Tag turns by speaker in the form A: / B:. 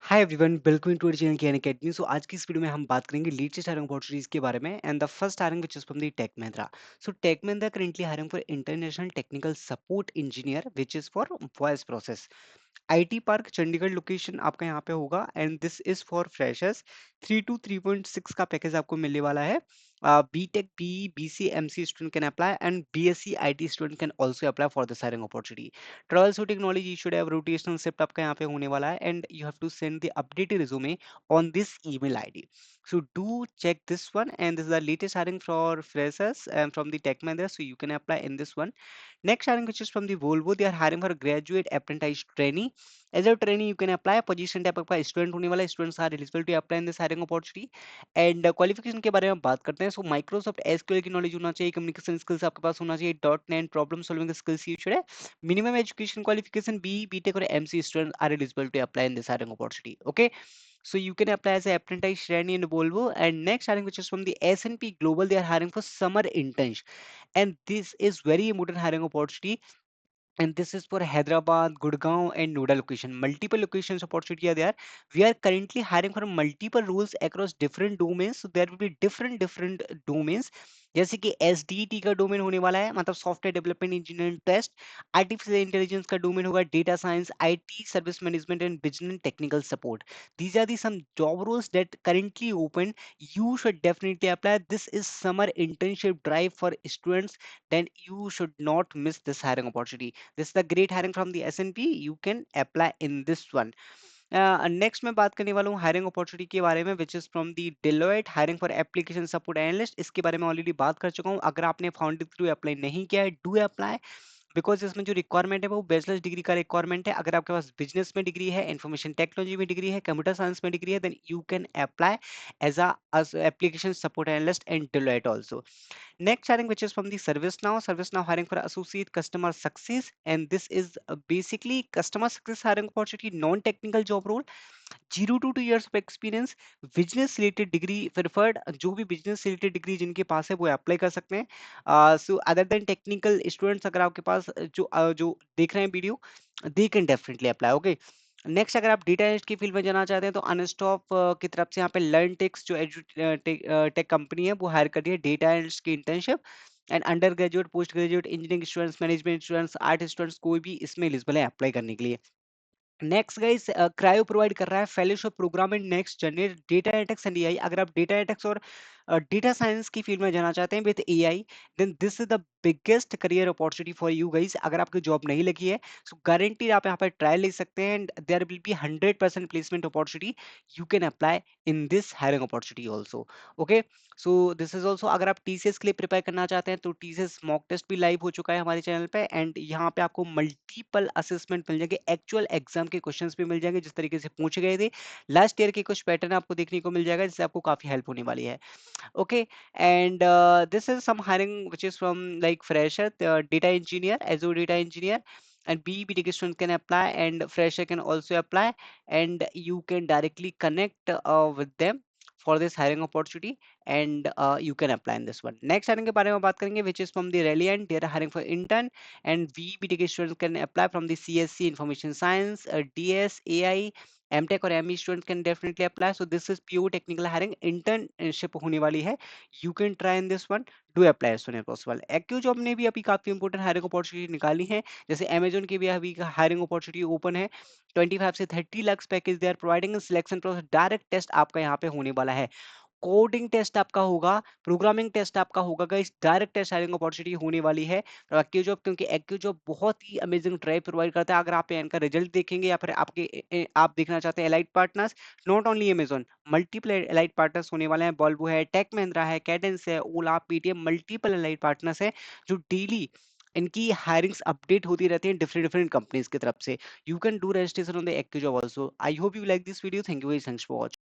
A: Hi everyone, welcome to our channel Gyan Academy. So आज की इस वीडियो में हम बात करेंगे लेटेस्ट हायरिंग अपॉर्चुनिटीज के बारे में and the first hiring which is from the Tech Mahindra. So Tech Mahindra currently hiring for international technical support engineer which is for voice process. IT park Chandigarh location आपका यहाँ पे होगा and this is for freshers. 3 to 3.6 का package आपको मिलने वाला है। BTech B BC MC student can apply and BSc IT student can also apply for this hiring opportunity. Travel so technology you should have rotational shift आपका यहाँ पे होने वाला है and you have to send the updated resume on this email ID. So do check this one, and this is the latest hiring for freshers and from the Tech Mahindra, so you can apply in this one. Next hiring which is from the Volvo, they are hiring for a graduate apprentice trainee. As a trainee, you can apply position type of student होने वाला students are eligible to apply in this hiring opportunity. And qualification के बारे में बात करते हैं. So Microsoft SQL की knowledge होना चाहिए, communication skills आपके पास होना चाहिए, .NET problem solving skills you should have. Minimum education qualification B, BTech और MC students are eligible to apply in this hiring opportunity. Okay. So you can apply as an apprentice trainee in Volvo. And next hiring which is from the S&P Global, they are hiring for summer interns, and this is very important hiring opportunity, and this is for Hyderabad, Gurgaon, and Noida location. Multiple locations opportunity are there. We are currently hiring for multiple roles across different domains. So there will be different domains. जैसे कि SDT का domain होने वाला है, मतलब software development engineering test. Artificial intelligence का domain होगा data science, IT service management and business technical support. These are the some job roles that currently open. You should definitely apply. This is summer internship drive for students. Then you should not miss this hiring opportunity. This is the great hiring from the S&P. You can apply in this one. Next मैं बात करने वाला हूँ hiring opportunity के बारे में which is from the Deloitte hiring for application support analyst. इसके बारे में ऑलरेडी बात कर चुका हूँ। अगर आपने फाउंडेड थ्रू अप्लाई नहीं किया है, डू अप्लाई, बिकॉज इसमें जो रिक्वायरमेंट है वो बैचलर्स डिग्री का रिक्वायरमेंट है। अगर आपके पास बिजनेस में डिग्री है, इंफॉर्मेशन टेक्नोलॉजी में डिग्री है, कंप्यूटर साइंस में डिग्री है, then you can apply as a application support analyst and Deloitte also. Next hiring which is from the ServiceNow. ServiceNow hiring for associate customer success, and this is basically customer success hiring opportunity, non-technical job role. 0 to 2 years of experience, business related degree preferred. जो भी business related degree जिनके पास है वो apply कर सकते हैं। So other than technical students अगर आपके पास जो देख रहे हैं video, they can definitely apply. Okay. Next अगर आप डेटा एनालिस्ट की फील्ड में जाना चाहते हैं तो अनस्टॉप की तरफ से यहाँ पे लर्न टेक्स जो टेक कंपनी है वो हायर कर रही है डेटा एनालिस्ट की internship. And under graduate, post graduate, engineering students, management students, art students कोई भी इसमें एलिजिबल है अप्लाई करने के लिए। नेक्स्ट गाइस, क्रायो प्रोवाइड कर रहा है fellowship programme in next generate data analytics and AI. अगर आप डेटा एनालिटिक्स और डेटा साइंस की फील्ड में जाना चाहते हैं with AI, then this is the biggest career opportunity for you guys. अगर आपकी जॉब नहीं लगी है, सो गारंटी आप यहाँ पर ट्रायल ले सकते हैं and there will be 100% placement opportunity. You can apply in this hiring opportunity also. Okay. So this is also, अगर आप टीसीएस के लिए प्रिपेयर करना चाहते हैं तो टीसीएस मॉक टेस्ट भी लाइव हो चुका है हमारे चैनल पे, एंड यहाँ पे आपको मल्टीपल असेसमेंट मिल जाएंगे, एक्चुअल एग्जाम के क्वेश्चंस भी मिल जाएंगे जिस तरीके से पूछे गए थे। लास्ट ईयर के कुछ पैटर्न आपको देखने को मिल जाएगा जिससे आपको काफी हेल्प होने वाली है। Okay, and this is some hiring which is from like fresher, data engineer, Azure data engineer, and BTech student can apply, and fresher can also apply, and you can directly connect with them for this hiring opportunity, and you can apply in this one. Next hiring के बारे में बात करेंगे which is from the Reliant, they are hiring for intern, and BTech students can apply from the CSC information science, DS, AI, MTech और ME student can definitely apply. So this is pure technical hiring, internship होने वाली है। You can try in this one, do apply as soon as possible. एक्यू job ने भी अभी काफी important hiring opportunity निकाली है, जैसे अमेजोन की भी अभी हायरिंग अपॉर्चुनिटी ओपन है। 25 से 30 lakh package they are providing, selection process direct test आपका यहाँ पे होने वाला है। कोडिंग टेस्ट आपका होगा, प्रोग्रामिंग टेस्ट आपका होगा guys, direct test hiring opportunity होने वाली है एक्यू जॉब, क्योंकि एक्यू जॉब बहुत ही अमेजिंग ड्राइव प्रोवाइड करता है। अगर आप इनका रिजल्ट देखेंगे या फिर आप देखना चाहते हैं elite partners, not only Amazon, multiple elite partners होने वाले हैं। बॉल्बो है, टेक महिंद्रा है, कैडेंस है, ओला, पेटीएम, मल्टीपल एलाइट पार्टनर्स है जो डेली इनकी हायरिंग्स अपडेट होती रहती हैं डिफरेंट डिफरेंट कंपनीज की तरफ से। You can do registration on the AQ job also. I hope you like this video. Thank you very much for watching.